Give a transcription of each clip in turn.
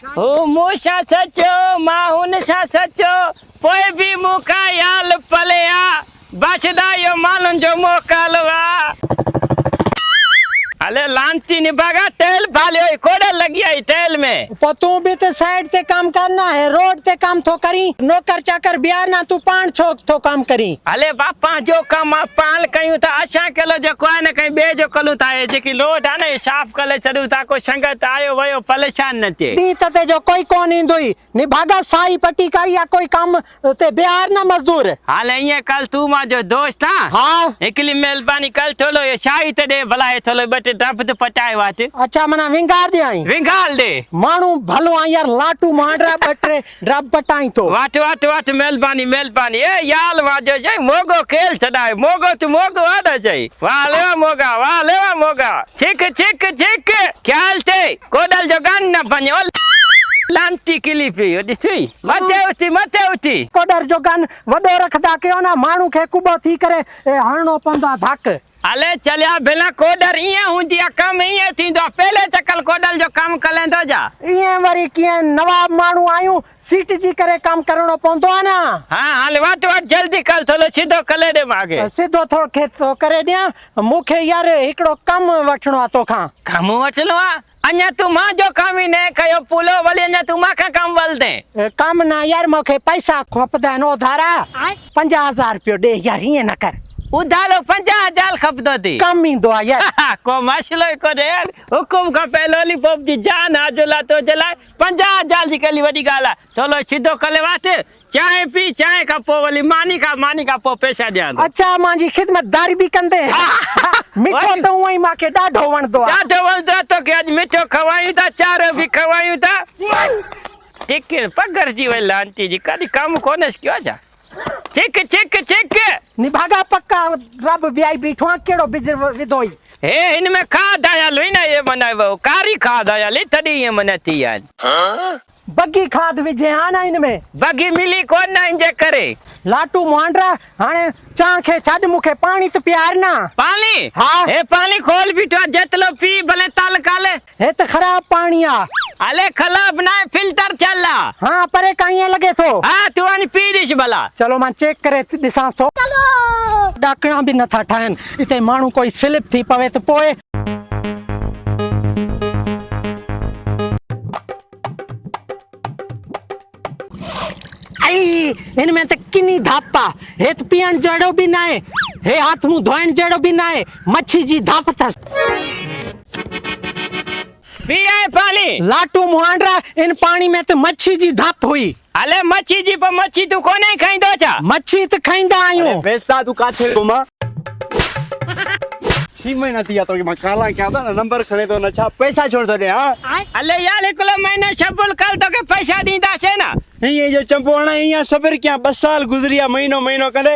ओ मूसा सचो माहुन सा सचो पोइ भी मुका याल पलया बचदा यो मालूम जो मोकलवा अले लांती निभागा तेल फालियो कोड़े लगी आई तेल में तू भी तो साइड ते काम करना है, रोड ते काम तो करी, नौकर चाकर बिहार ना तू पान छोक तो काम करी। अले बापा जो काम पाल कयूं था अच्छा कलो जो कोई न कहीं बे जो कलू था जेकी लोड है ना साफ कले चलू था को संगत आयो वयो परेशान न थे दी तते जो कोई कोन इंदुई निभागा साई पट्टी कर या कोई काम ते बिहार ना मजदूर। हाले ये कल तू मा जो दोस्त था हाँ एकली मेहरबानी कल थोलो ये शाही ते दे भला है थोलो बटे डफ तो पटाए वाट अच्छा मना विंगार दे आई विंगाल दे मानू भलो आ यार लाटू मांडरा बटरे ड्रब पटाई तो वाट वाट वाट मेहरबानी मेहरबानी ए याल वाजो जाय मोगो खेल चढ़ाए मोगो तू मोगो आदा जाय वाह लेवा मोगा ठीक ठीक ठीक ख्याल ते कोडल जो गन न बन्यो लांती किली पी दिसई मते उठी कोडर जो गन वडो रखदा कयो ना मानू के कुबो थी करे हणनो पंदा धक अले चलिया बिना कोडर इए हुंदिया कम इए थींदो पहले चकल कोडल जो काम कलेंदो जा इए वरी किए नवाब मानू आयू सीट जी करे काम करणो पवंदो आ ना। हां हाल वाट वाट जल्दी कर थोलो सीधो कले दे मागे सीधो थोड़ो खेत तो करे दिया मुखे यार एकड़ो कम वठणो आ तोखा काम वठणो आ अन्या तू मां जो काम ही ने कयो पुलो वली अन्या तू मां का काम वल दे काम ना यार मुखे पैसा खपदा नो धारा 50,000 रुपयो दे यार ये ना कर उधारो 50,000 खपदो थी कम इंदो आ यार को मसलो को दे यार हुकुम का पे लॉलीपॉप जी जान आजोला तो जला 50,000 जी कली वडी गाला चलो सीधो कले वाट चाय पी चाय का पो वली मानी का पो पैसा दिया अच्छा मांजी खिदमतदारी भी कंदे मिठो तो वही मां के डाढो वणदो तो के आज मिठो खवायूं था चार भी खवायूं था ठीक पगर जी वे लांती जी कदी काम कोनेस क्यों जा ठीक ठीक ठीक निभागा पक्का रब बियाई बीठवा केड़ो बिजर विदोई हे इनमें खाद आया लोई ना ये बनाए कारी खाद आया ले तड़ी ये मनती यार बग्गी खाद विजे आना इनमें बग्गी मिली कौन ना इंजे करे लाटू मांडरा हाने चाखे छड मुखे पानी तो प्यार ना पानी हाँ ए पानी खोल बिठो जतलो पी भले ताल काले हे तो खराब पानी आ अले खराब ना फिल्टर चला हाँ परे कहीं लगे तो हाँ तू आनी पी दिश भला चलो मैं चेक करे दिसां तो डाकना भी न था ठान इते मानू कोई स्लिप थी पवे तो पोए आई इनमें तो किनी धापा हेत पियण जड़ो भी ना है हे हाथ मुंह धोइण जड़ो भी ना है मच्छी जी धाप थस पिए पानी लाटू मुहांडरा इन पानी में तो मच्छी जी धाप हुई अले मच्छी जी पर मच्छी तू कोने खाइंदो छा मच्छी तो खाइंदा आयो बेस्ता तू काछे घुमा 6 महीना थिया तो मैं काला क्या था ना नंबर खड़े तो न छा पैसा छोड़ दे हां अले यार एकलो महीने शबुल कल तो के पैसा दींदा छे ना ये जो चंपोणा यहाँ सबर क्या 2 साल गुजरिया महीनो करे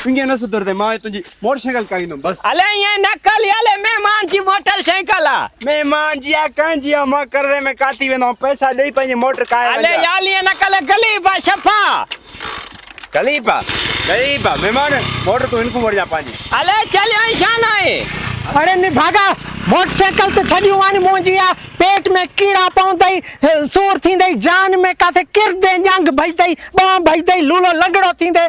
इंगे न सुधर दे मां तुझी मोटरसाइकिल काई न बस अले ये नकल याले मेहमान जी मोटरसाइकिल आ मेहमान जिया कां जिया मां कर रे में काती वेनो पैसा ले पंजे मोटर काए अले यार ये नकल गली बा सफा गलीबा मेहमान मोटर तो इनको मर जा पानी अले चलियो ईशान है अरे ने भागा मोटरसाइकिल तो छडियो वानी मोंजिया पेट में कीड़ा पौंदई सूर थींदई जान में काथे किर दे जंग भजदई बाम भजदई लूलो लगड़ो थींदे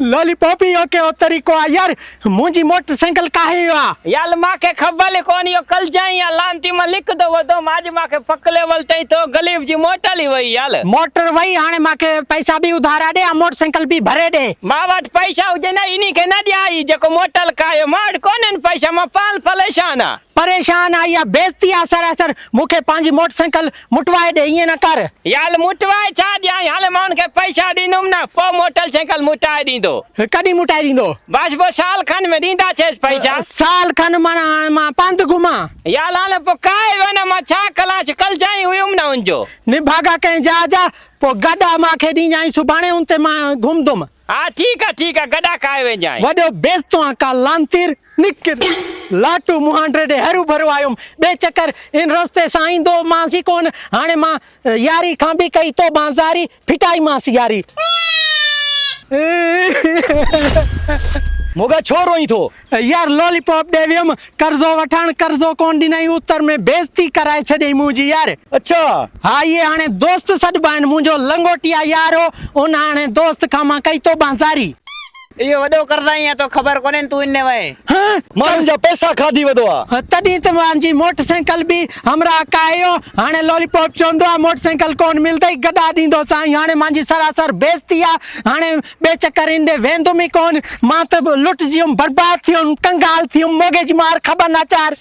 लॉलीपॉपी ओके ओ तरीको आ यार मोंजी मोटरसाइकिल काहे आ यार मां के खबल कोनी यो कल जाई या लांती में लिख दो वो तो माज मां के पकले वलतई तो गलीब जी मोटली वई यार मोटर वही हाने मां के पैसा भी उधारा दे मोटरसाइकिल भी भरे दे मां वट पैसा उजे ना इनी के ना दियाई जेको मोटल कायो मार कोने पैसा मां पाल परेशान आ या बेइज्जती आ सरासर मुखे पांजी मोटरसाइकिल मुटवाए दे ये ना कर याल मुटवाए छा दिया हाल मान के पैसा दीनुम ना पो मोटरसाइकिल मुटाए दींदो कदी मुटाई दींदो बस वो साल खन में दींदा छे पैसा साल खन माना मा पंध घुमा याल हाल पो काय वना मा छा कलाच कल जाई हुयम ना उनजो निभागा के जा पो गडा मा के दी जाई सुबाणे उनते मा घुम दुम हाँ ठीक है गडा काय वे जाए वडो बेस्तो का लांतीर निकर लाटू मुहांडरे दे हरू भरो आयो बे चक्कर इन रास्ते साईं दो मासी कोन हाने मां यारी खां भी कई तो बाजारी फिटाई मासी यारी मोगा छो रोई थो? यार लॉलीपॉप ॾे वियुमि कर्ज़ो वठण, कर्ज़ो कोन ॾिनई, उत्तर में बेइज्जती कराए छॾियईं मुंहिंजी यार। अच्छा हा इहे हाणे दोस्त सॾिबा आहिनि, मुंहिंजो लंगोटिया यार हो, उन हाणे दोस्त खां मां कई तो बाज़ारी। इहो वॾो करदाई आहे तो ख़बर कोन्हे तूं इन वए। हाँ माण्हुनि जा पैसा खाधी वधो आहे। तॾहिं त मुंहिंजी मोटरसाइकिल बि हमरा कायो, हाणे लॉलीपॉप चवंदो आहे मोटरसाइकिल कोन मिलंदई, गॾा ॾींदो साईं। हाणे मुंहिंजी सरासर बेइज्जती आहे, हाणे ॿिए चकर ईंदे वेंदुमि ई कोन, मां त लुटिजी वियुमि, बर्बाद थी वियुमि, कंगाल थी वियुमि, मोगे जी मार ख़बर न चार।